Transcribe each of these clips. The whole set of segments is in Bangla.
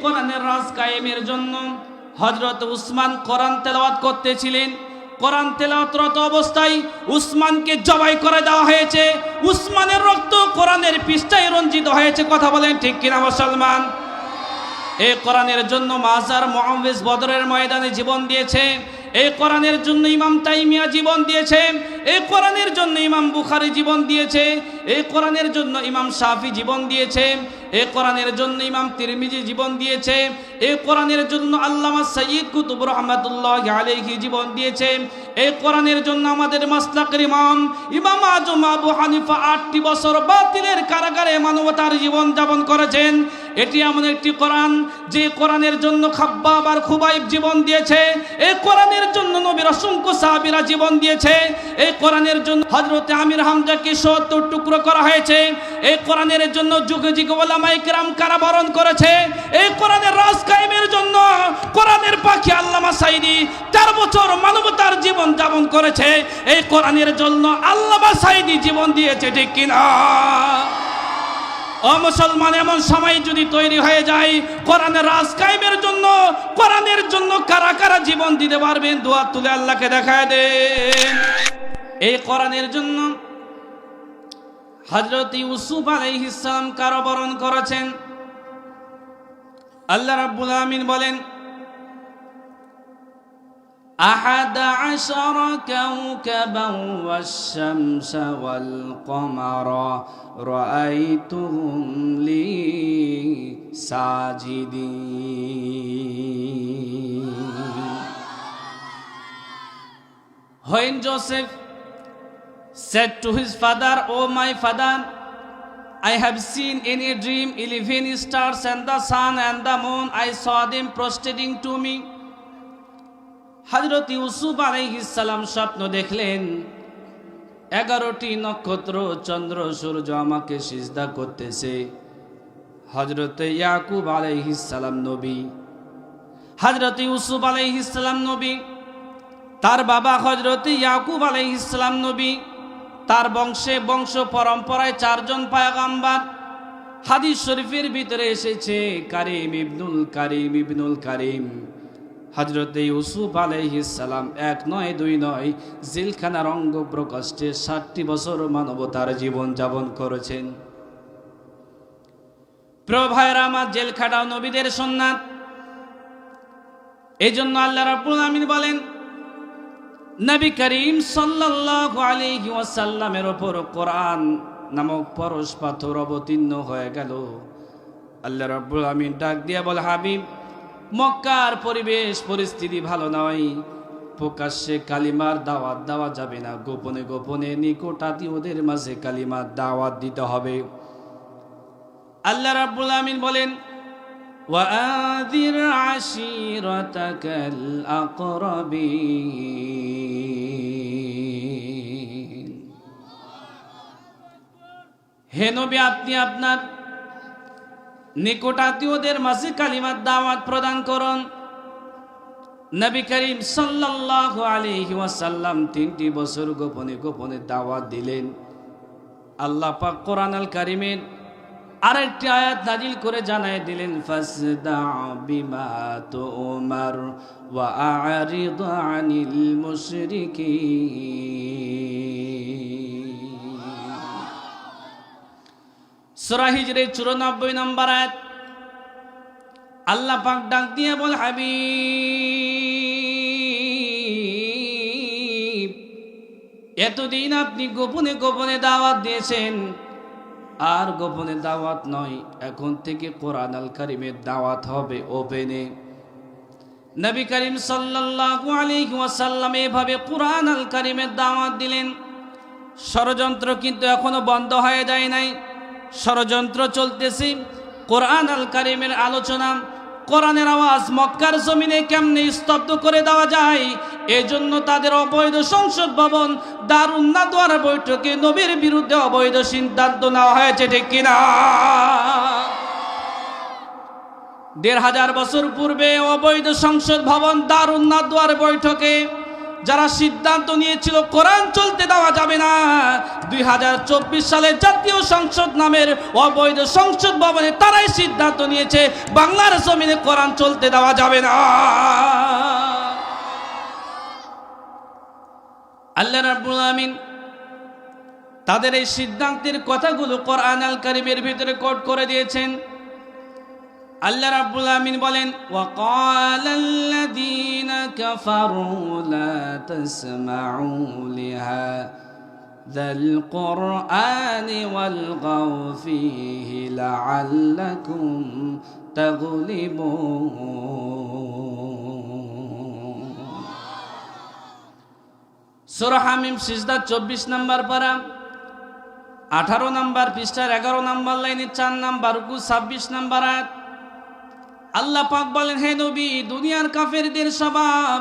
কোরআনের রাজ কায়েমের জন্য হযরত উসমান কোরআন তেলাওয়াত করতেছিলেন। কোরআন তেলাওয়াতরত অবস্থায় উসমানকে জবাই করে দেওয়া হয়েছে। উসমানের রক্ত কোরআনের পৃষ্ঠায় রঞ্জিত হয়েছে। কথা বলেন ঠিক কিনা মুসলমান? এই কোরআনের জন্য মাজার মুআউযিজ বদরের ময়দানে জীবন দিয়েছে। এই কোরআনের জন্য ইমাম তাইমিয়া জীবন দিয়েছে। এই কোরআনের জন্য ইমাম বুখারী জীবন দিয়েছে। এই কোরআনের জন্য ইমাম শাফি জীবন দিয়েছে। এই কোরআনের জন্য ইমাম তিরমিজি জীবন দিয়েছে। এই কোরআনের জন্য আল্লামা সাইয়্যিদ কুতুব রাহমাতুল্লাহি আলাইহি জীবন দিয়েছে। এই কোরআনের জন্য আমাদের মাসলাকের ইমাম আজম আবু হানিফা 8টি বছর বাতিলের কারাগারে মানবতার জীবন যাপন করেছেন। এটি এমন একটি কোরআন যে কোরআনের জন্য খাব্বাব আর খুবাইব জীবন দিয়েছে। এই কোরআনের জন্য নবীর অসংখ্য সাহাবীরা জীবন দিয়েছে। এই কোরআনের জন্য হযরত আমির হামজাকে 70 টুকরো করা হয়েছে। এই কোরআনের জন্য যুগে যুগে উলামায়ে কেরাম কারাবরণ করেছে। এই কোরআনের রাজ কায়েমের জন্য কোরআনের পাখি আল্লামা সাঈদী 4 বছর মানবতার জীবন যাপন করেছে। এই কোরআনের জন্য আল্লামা সাঈদী জীবন দিয়েছে। ঠিক কিনা? ও মুসলমান, এমন সময় যদি তৈরি হয়ে যায় কোরআনের রাজ কায়েমের জন্য, কোরআনের জন্য কারা কারা জীবন দিতে পারবেন? দুয়া তুলে আল্লাহকে দেখায় দেন। এই কোরআনের জন্য হযরত ইউসুফ আলাইহিস সালাম কারাবরণ করেছেন। আল্লাহ রাব্বুল আলামিন বলেন, أحد عشر كوكبا والشمس والقمر رأيتهم لي ساجدين. When Joseph said to his father, "O my father, I have seen in a dream 11 stars and the sun and the moon. I saw them prostrating to me." হযরত ইউসুফ আলাইহিস সালাম স্বপ্ন দেখলেন 11টি নক্ষত্র, চন্দ্র, সূর্য আমাকে সিজদা করতেছে। হযরত ইয়াকুব আলাইহিস সালাম নবী, হযরত ইউসুফ আলাইহিস সালাম নবী, তার বাবা হযরত ইয়াকুব আলাইহিস সালাম নবী, তার বংশ পরম্পরায় 4 জন পয়গম্বর। হাদিস শরীফের ভিতরে এসেছে কারিম ইবনুল কারিম হযরত ইউসুফ আলাইহিস সালাম 1 নয় 2 নয় জেলখানার অঙ্গ প্রকোষ্ঠে 60টি বছর মানবতার জীবন যাপন করেছেন। প্রিয় ভাইরা আমার, জেল খাটাও নবীদের সুন্নাত। এজন্য আল্লাহ রাব্বুল আমিন বলেন, নবী করিম সাল্লাল্লাহু আলাইহি ওয়াসাল্লামের উপর কোরআন নামক পরশ পাথর অবতীর্ণ হয়ে গেল। আল্লাহ রাব্বুল আমিন ডাক দিয়ে বলে, হাবিব, মক্কার পরিবেশ পরিস্থিতি ভালো নয়, প্রকাশ্যে কালিমার দাওয়াত দেওয়া যাবে না, গোপনে গোপনে নিকট আত্মীয়দের মাঝে কালিমার দাওয়াত দিতে হবে। আল্লাহ রাব্বুল আমিন বলেন, ওয়াআযির আশীরাতাকাল আকরাবিন। হে নবী, আপনি আপনার নিকট আত্মীয়দের মাঝে কালিমার দাওয়াত প্রদান করুন। নবী করিম সাল্লাল্লাহু আলাইহি ওয়াসাল্লাম 3টি বছর গোপনে গোপনে দাওয়াত দিলেন। আল্লাহ পাক কোরআন আল কারীমের আরেকটি আয়াত নাজিল করে জানায় দিলেন, ফাসদা বিমা তুমার ওয়া আ'রিদ আনিল মুশরিকিন। সূরা হিজরের 94 নম্বর আয়াত। আল্লাহ পাক ডাক দিয়ে বল, হাবিব, এতদিন আপনি গোপনে গোপনে দাওয়াত দিয়েছেন, আর গোপনে দাওয়াত নয়, এখন থেকে কোরআন আল কারীমের দাওয়াত হবে ওপেনে। নবী করিম সাল্লাল্লাহু আলাইহি ওয়াসাল্লাম এভাবে কোরআন আল কারীমের দাওয়াত দিলেন। ষড়যন্ত্র কিন্তু এখনো বন্ধ হয়ে যায় নাই, ষড়যন্ত্র চলতেছে। কোরআন আল কারীমের আলোচনা, কোরআনের আওয়াজ মক্কার জমিনে কেমনে স্তব্ধ করে দেওয়া যায়, এজন্য তাদের অবৈধ সংসদ ভবন দারুন নাদওয়ার বৈঠকে নবীর বিরুদ্ধে অবৈধ সিদ্ধান্ত নেওয়া হয়েছে। ঠিক কিনা? 1500 বছর পূর্বে অবৈধ সংসদ ভবন দারুন নাদওয়ার বৈঠকে যারা সিদ্ধান্ত নিয়েছিল কোরআন চলতে দেওয়া যাবে না, 2024 সালে জাতীয় সংসদ নামের অবৈধ সংসদ ভবনে তারাই সিদ্ধান্ত নিয়েছে বাংলার জমিনে কোরআন চলতে দেওয়া যাবে না। আল্লাহ রাব্বুল আমিন তাদের এই সিদ্ধান্তের কথাগুলো কোরআন আল কারীমের ভিতরে কোট করে দিয়েছেন। আল্লাহ রাব্বুল আমিন বলেন, ওয়াকালাল্লাযীনা কাফারু লা তাসমাউ লিহাযাল কুরআনি ওয়ালগাউ ফীহি লাআল্লাকুম তাগলিবুন। সূরা হামিম সিজদা 24 নম্বর পারা 18 নম্বর পৃষ্ঠার 11 নম্বর লাইনে 4 নম্বর রুকু 26 নম্বর আয়াত। আল্লাহ পাক বলেন, হে নবী, দুনিয়ার কাফেরদের স্বভাব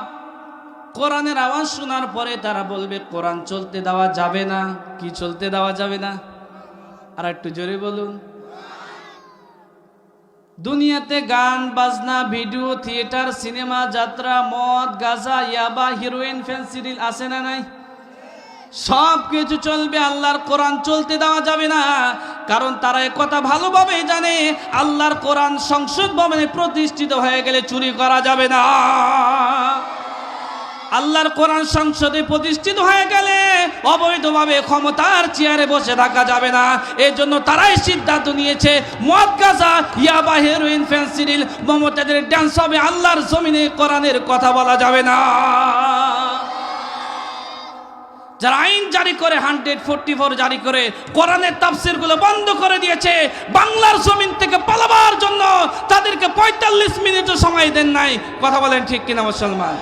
কোরআনের আওয়াজ শোনার পরে তারা বলবে কোরআন চলতে দেওয়া যাবে না। কি চলতে দেওয়া যাবে না? আর একটু জোরে বলুন। দুনিয়াতে গান বাজনা, ভিডিও, থিয়েটার, সিনেমা, যাত্রা, মদ, গাঁজা, ইয়াবা, হিরোইন, ফেন্সিডিল আছে না নাই? সব কিছু চলবে, আল্লাহর কোরআন চলতে দেওয়া যাবে না। কারণ তারা এ কথা ভালোভাবেই জানে, আল্লাহর কোরআন সংসদ ভবনে প্রতিষ্ঠিত হয়ে গেলে চুরি করা যাবে না। আল্লাহর কোরআন সংসদে প্রতিষ্ঠিত হয়ে গেলে অবৈধভাবে ক্ষমতার চেয়ারে বসে থাকা যাবে না। এই জন্য তারাই সিদ্ধান্ত নিয়েছে মদ, গাঁজা, ইয়াবা, হেরোইন, ফেন্সিডিল, মমতাজের ডান্স হবে, আল্লাহর জমিনে কোরআনের কথা বলা যাবে না। যারা আইন জারি করে 144 জারি করে কোরআনের তাফসীরগুলো বন্ধ করে দিয়েছে, বাংলার জমিন থেকে পালাবার জন্য তাদেরকে 45 মিনিটও সময় দেন নাই। কথা বলেন ঠিক কিনা মুসলমান?